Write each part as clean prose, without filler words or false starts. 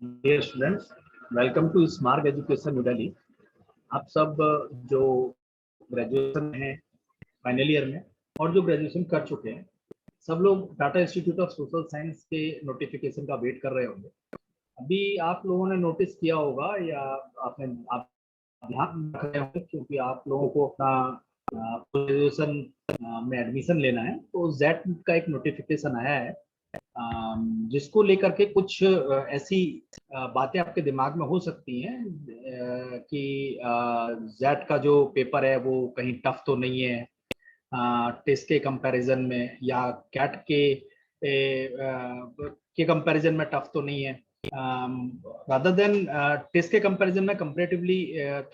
Dear students, welcome to smart education New Delhi. आप सब जो ग्रेजुएशन में हैं फाइनल ईयर में और जो ग्रेजुएशन कर चुके हैं, सब लोग Tata institute of social science के नोटिफिकेशन का वेट कर रहे होंगे। अभी आप लोगों ने नोटिस किया होगा या आप ध्यान रख रहे होंगे, क्योंकि आप लोगों को अपना ग्रेजुएशन में एडमिशन लेना है, तो जेट का एक नोटिफिकेशन आया है, जिसको लेकर के कुछ ऐसी बातें आपके दिमाग में हो सकती हैं कि जेट का जो पेपर है वो कहीं टफ तो नहीं है टेस्ट के कंपैरिजन में, या कैट के कंपैरिजन में टफ तो नहीं है। रादर देन टेस्ट के कंपैरिजन में कंपैरेटिवली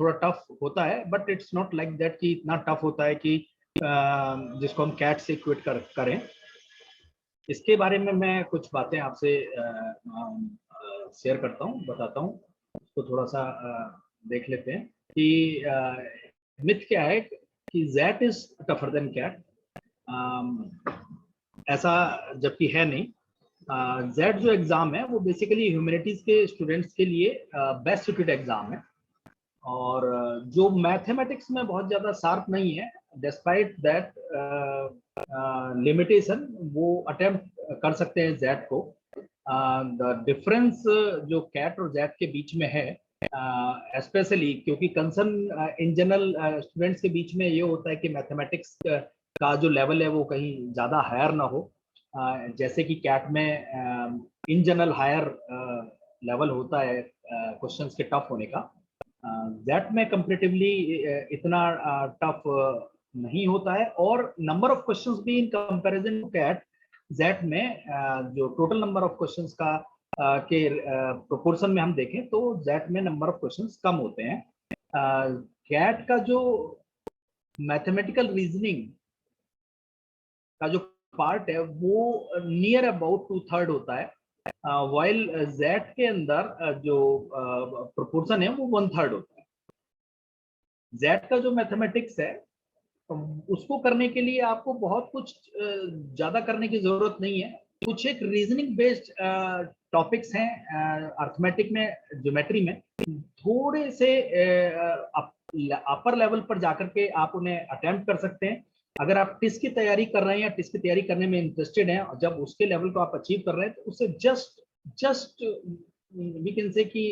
थोड़ा टफ होता है, but it's not like that कि इतना टफ होता है कि जिसको हम कैट से इक्वेट करें। इसके बारे में मैं कुछ बातें आपसे शेयर करता हूँ, बताता हूँ। उसको थोड़ा सा देख लेते हैं कि मिथ क्या है कि XAT is tougher than CAT. ऐसा जबकि है नहीं। जेट जो एग्जाम है वो बेसिकली ह्यूमैनिटीज के स्टूडेंट्स के लिए बेस्ट सुटेड एग्जाम है, और जो मैथमेटिक्स में बहुत ज्यादा शार्प नहीं है, डिस्पाइट दैट लिमिटेशन, वो अटेम्प्ट कर सकते हैं जेट को। द डिफरेंस जो कैट और जेट के बीच में है, स्पेशली क्योंकि कंसर्न इन जनरल स्टूडेंट्स के बीच में ये होता है कि मैथमेटिक्स का जो लेवल है वो कहीं ज़्यादा हायर ना हो, जैसे कि कैट में इन जनरल हायर लेवल होता है क्वेश्चंस के टफ होने का। जेट में कंपेरेटिवली इतना टफ नहीं होता है, और नंबर ऑफ क्वेश्चंस भी in comparison to CAT, XAT में जो टोटल नंबर ऑफ क्वेश्चंस का के प्रोपोर्शन में हम देखें तो जेट में नंबर ऑफ क्वेश्चंस कम होते हैं। कैट का जो मैथमेटिकल रीजनिंग का जो पार्ट है वो नियर अबाउट 2/3 होता है, वाइल जेट के अंदर जो प्रोपोर्शन है वो 1/3 होता है। जेट का जो मैथमेटिक्स है उसको करने के लिए आपको बहुत कुछ ज्यादा करने की जरूरत नहीं है। कुछ एक रीजनिंग बेस्ड टॉपिक्स हैं अर्थमेटिक में, ज्योमेट्री में, थोड़े से अपर लेवल पर जाकर के आप उन्हें अटेम्प्ट कर सकते हैं। अगर आप टिस्ट की तैयारी कर रहे हैं या टिस्ट की तैयारी करने में इंटरेस्टेड हैं, और जब उसके लेवल को आप अचीव कर रहे हैं तो उससे जस्ट वी कैन से कि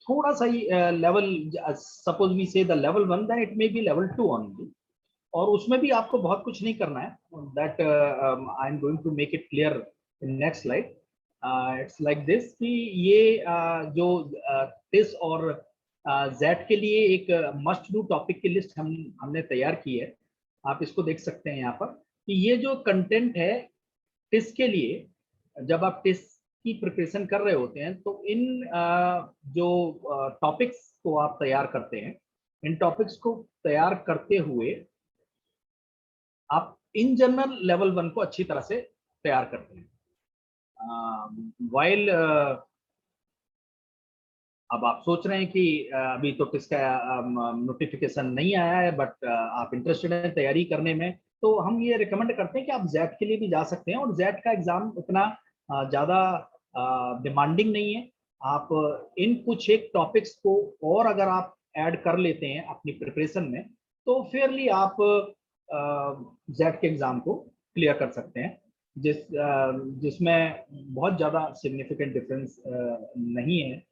थोड़ा सा ही level, suppose we say the level 1, then it may be level 2 only, और उसमें भी आपको बहुत कुछ नहीं करना है। That I am going to make it clear in next slide. It's like this कि ये जो टिस और जेट के लिए एक मस्ट डू टॉपिक की लिस्ट हमने तैयार की है। आप इसको देख सकते हैं यहाँ पर कि ये जो कंटेंट है टिस के लिए, जब आप टिस की प्रिपरेशन कर रहे होते हैं तो इन जो टॉपिक्स को आप तैयार करते हैं, इन टॉपिक्स को तैयार करते हुए आप इन जनरल लेवल 1 को अच्छी तरह से तैयार करते हैं। वाइल अब आप सोच रहे हैं कि अभी तो किसका नोटिफिकेशन नहीं आया है, बट आप इंटरेस्टेड हैं तैयारी करने में, तो हम ये रिकमेंड करते हैं कि आप जेट के लिए भी जा सकते हैं। और जेट का एग्जाम उतना ज़्यादा डिमांडिंग नहीं है। आप इन कुछ एक टॉपिक्स को और अगर आप ऐड कर लेते हैं अपनी प्रिपरेशन में, तो फेयरली आप जेट के एग्जाम को क्लियर कर सकते हैं, जिसमें बहुत ज़्यादा सिग्निफिकेंट डिफरेंस नहीं है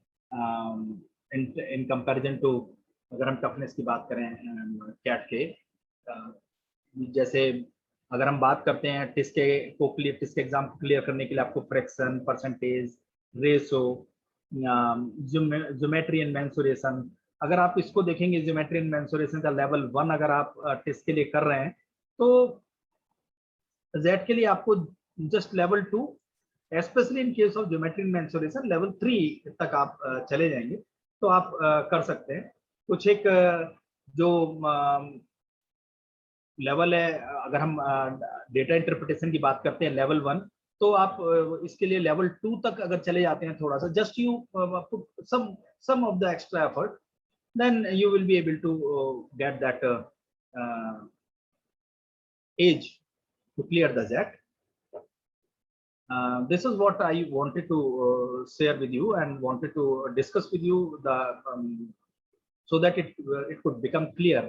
इन कंपैरिजन टू, अगर हम टफनेस की बात करें कैट के। जैसे अगर हम बात करते हैं टिस्ट के एग्जाम को क्लियर करने के लिए आपको fraction, percentage, ratio, geometry and mensuration, अगर आप इसको देखेंगे ज्योमेट्री एंड मेंसुरेशन का लेवल 1 अगर आप टिस्ट के लिए कर रहे हैं, तो जेट के लिए आपको just level 2, specially in case of geometry and mensuration level 3 तक आप चले जाएंगे तो आप कर सकते हैं। कुछ एक जो लेवल है, अगर हम डेटा इंटरप्रिटेशन की बात करते हैं लेवल 1, तो आप इसके लिए लेवल 2 तक अगर चले जाते हैं, थोड़ा सा just you some of the extra effort, then you will be able to get that age to clear the JET. This is what I wanted to share with you and wanted to discuss with you the so that it could become clear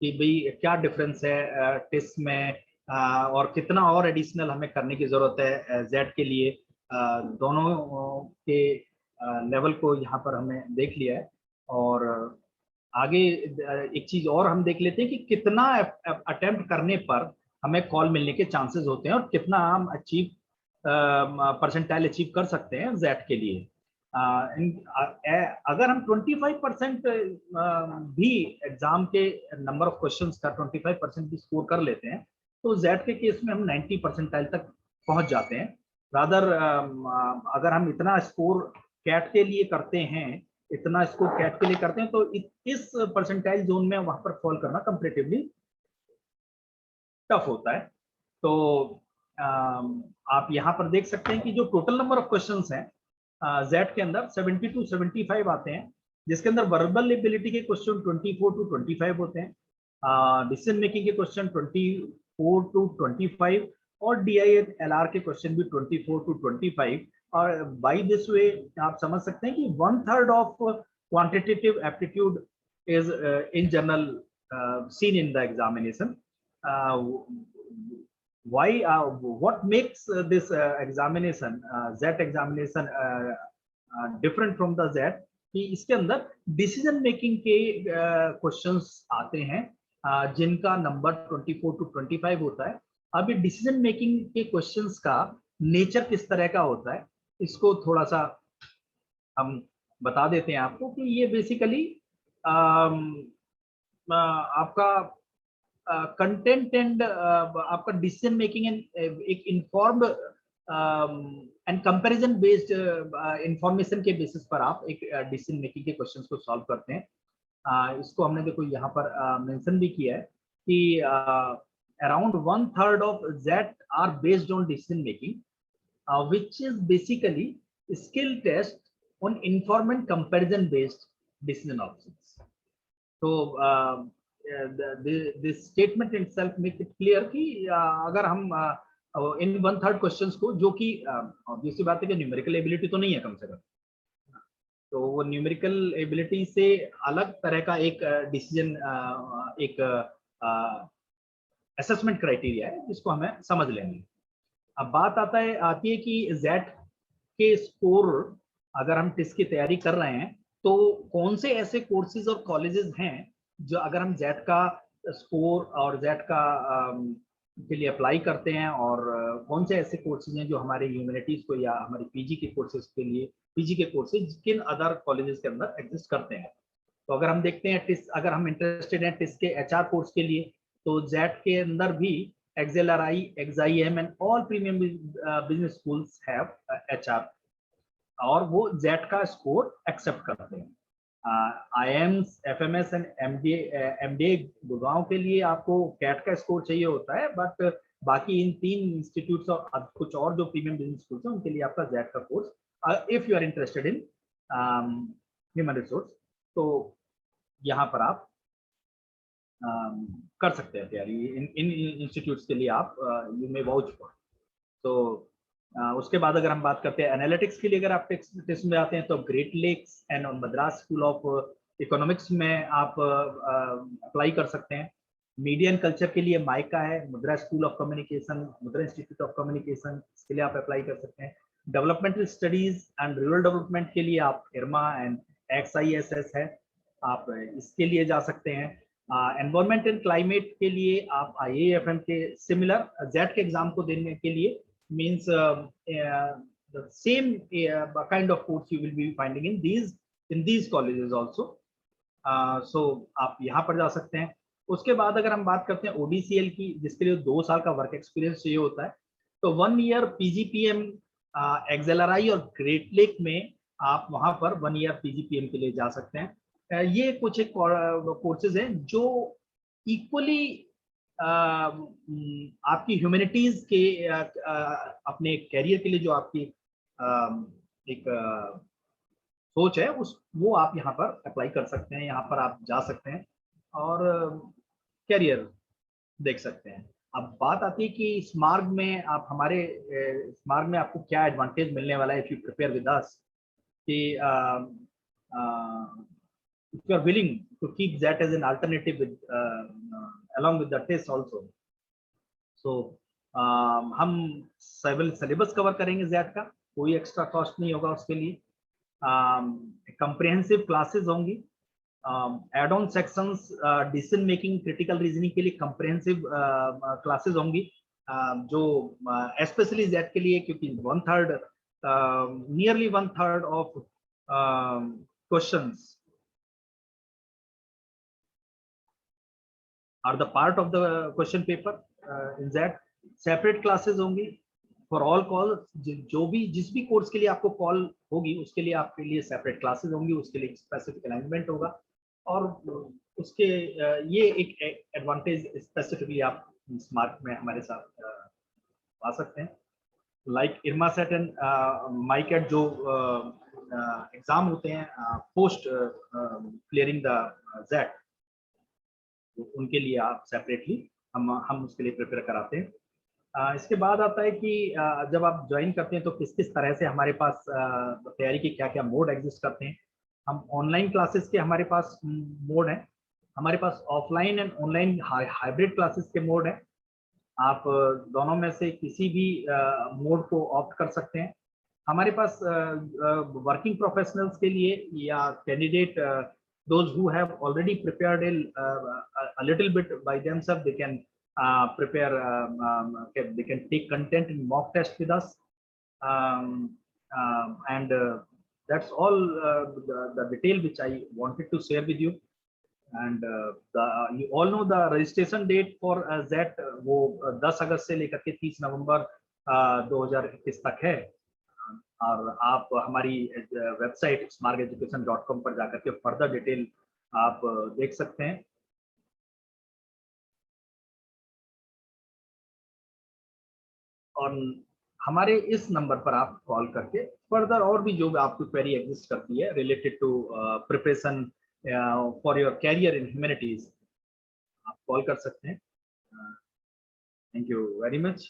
कि भाई क्या difference है test में और कितना और additional हमें करने की जरूरत है जेड के लिए। दोनों के लेवल को यहाँ पर हमने देख लिया है और आगे एक चीज और हम देख लेते हैं कि कितना अटेम्प्ट करने पर हमें कॉल मिलने के चांसेस होते हैं और कितना हम अचीव परसेंटाइल अचीव कर सकते हैं जेड के लिए। अगर हम 25% भी एग्जाम के नंबर ऑफ क्वेश्चंस का 25% भी स्कोर कर लेते हैं तो जेड के केस में हम 90 परसेंटाइल तक पहुंच जाते हैं। रादर अगर हम इतना स्कोर कैट के लिए करते हैं इतना स्कोर कैट के लिए करते हैं तो इस परसेंटाइल जोन में वहां पर फॉल करना कंपैरेटिवली टफ होता है। तो आप यहाँ पर देख सकते हैं कि जो टोटल नंबर ऑफ क्वेश्चंस हैं जेड के अंदर 70 टू 75 आते हैं, जिसके अंदर वर्बल एबिलिटी के क्वेश्चन 24 टू 25 होते हैं, डिसीजन मेकिंग के क्वेश्चन 24 टू 25 और DILR के क्वेश्चन भी 24 टू 25। और बाय दिस वे आप समझ सकते हैं कि 1/3 of quantitative aptitude is in general seen in the examination. Why what makes this examination ZET examination different from the ZET कि इसके अंदर डिसीजन मेकिंग के क्वेश्चंस आते हैं जिनका नंबर 24 टू 25 होता है। अब ये डिसीजन मेकिंग के क्वेश्चंस का नेचर किस तरह का होता है इसको थोड़ा सा हम बता देते हैं आपको कि ये बेसिकली आपका कंटेंट एंड आपका डिसीजन मेकिंग एंड एक informed and comparison based information के बेसिस पर आप एक डिसीजन मेकिंग के क्वेश्चंस को सॉल्व करते हैं। इसको हमने देखो यहाँ पर मेंशन भी किया है कि around 1/3 of XAT are based on decision making which is basically skill test on inform and comparison based decision options. तो this statement itself makes it clear कि अगर हम इन 1/3 क्वेश्चंस को जो कि ऑब्वियस सी बात है कि न्यूमेरिकल एबिलिटी तो नहीं है कम से कम, तो वो न्यूमेरिकल एबिलिटी से अलग तरह का एक डिसीजन एक असेसमेंट क्राइटेरिया है जिसको हमें समझ लेंगे। अब बात आती है कि जेट के स्कोर अगर हम टेस्ट की तैयारी कर रहे हैं तो कौन से ऐसे कोर्सेज और कॉलेजेस हैं जो अगर हम जेट का स्कोर और जेट का के लिए अप्लाई करते हैं और कौन से ऐसे कोर्सेज हैं जो हमारे ह्यूमैनिटीज को या हमारे पीजी के कोर्सेज के लिए पीजी के कोर्सेज किन अदर कॉलेजेस के अंदर एग्जिस्ट करते हैं। तो अगर हम देखते हैं टिस अगर हम इंटरेस्टेड हैं टिस के HR कोर्स के लिए तो जेट के अंदर भी XLRI, XIM and all premium business schools have HR और वो जेट का स्कोर एक्सेप्ट करते हैं। IIMs, FMS and MDA Gurgaon के लिए आपको कैट का स्कोर चाहिए होता है, बट बाकी इन 3 इंस्टीट्यूट्स और कुछ और जो प्रीमियम बिजनेस स्कूल्स हैं उनके लिए आपका जेट का course if you are interested in human resource तो यहाँ पर आप कर सकते हैं तैयारी इन इंस्टीट्यूट्स के लिए आप यू मे वाउच फॉर। तो उसके बाद अगर हम बात करते हैं एनालिटिक्स के लिए अगर आप टेस्ट में आते हैं तो Great Lakes and Madras school of economics में आप अप्लाई कर सकते हैं। मीडिया एंड कल्चर के लिए माइका है, Madras school of communication, Madras institute of communication, इसके लिए आप अप्लाई कर सकते हैं। Developmental studies and rural development के लिए आप इरमा एंड XISS है, आप इसके लिए जा सकते हैं। एनवायरमेंट एंड क्लाइमेट के लिए आप IAFM के सिमिलर जेट के एग्जाम को देने के लिए means the same kind of course you will be finding in these colleges also. So आप यहाँ पर जा सकते हैं। उसके बाद अगर हम बात करते हैं ODCL की जिसके लिए 2 साल का वर्क एक्सपीरियंस चाहिए होता है तो 1 ईयर PGPM XLRI और ग्रेट लेक में आप वहाँ पर 1 ईयर PGPM के लिए जा सकते हैं। ये कुछ एक कोर्सेज हैं जो इक्वली आपकी ह्यूमैनिटीज के अपने कैरियर के लिए जो आपकी एक सोच है उस वो आप यहाँ पर अप्लाई कर सकते हैं, यहाँ पर आप जा सकते हैं और कैरियर देख सकते हैं। अब बात आती है कि स्मार्ट में आप हमारे स्मार्ट में आपको क्या एडवांटेज मिलने वाला है if you prepare with us, कि if you are willing to keep that as an alternative with along with the test also. So हम सिलेबस कवर करेंगे जैट का, कोई एक्स्ट्रा कॉस्ट नहीं होगा उसके लिए। कंप्रिहेंसिव क्लासेस होंगी, add on sections, decision making, critical reasoning के लिए कंप्रिहेंसिव क्लासेस होंगी, जो स्पेशली जैट के लिए, क्योंकि 1/3 nearly 1/3 of questions are the part of the question paper in that. Separate classes होंगी फॉर ऑल कॉल, जो भी जिस भी कोर्स के लिए आपको कॉल होगी उसके लिए आपके लिए सेपरेट क्लासेस होंगी, उसके लिए स्पेसिफिक अरेंजमेंट होगा। और उसके ये एक एडवांटेज स्पेसिफिकली आप स्मार्ट में हमारे साथ पा सकते हैं। लाइक इरमा सेट एंड माइकेट जो एग्जाम होते हैं पोस्ट क्लियरिंग द जेट, उनके लिए आप सेपरेटली हम उसके लिए प्रिपेयर कराते हैं। इसके बाद आता है कि जब आप ज्वाइन करते हैं तो किस किस तरह से हमारे पास तैयारी के क्या क्या मोड एग्जिस्ट करते हैं। हम ऑनलाइन क्लासेस के हमारे पास मोड है, हमारे पास offline and online hybrid classes के मोड है। आप दोनों में से किसी भी मोड को ऑप्ट कर सकते हैं। हमारे पास वर्किंग प्रोफेशनल्स के लिए या candidate those who have already prepared a little bit by themselves, they can prepare, they can take content in mock test with us, and that's all the detail which I wanted to share with you. And you all know the registration date for that वो 10 अगस्त से लेकर के 30 नवंबर 2021 तक है। और आप हमारी website smarteducation.com पर जाकर के फर्दर डिटेल आप देख सकते हैं। और हमारे इस नंबर पर आप कॉल करके फर्दर और भी जो आपकी क्वेरी एग्जिस्ट करती है related to preparation for your career in humanities, आप कॉल कर सकते हैं। Thank you very much.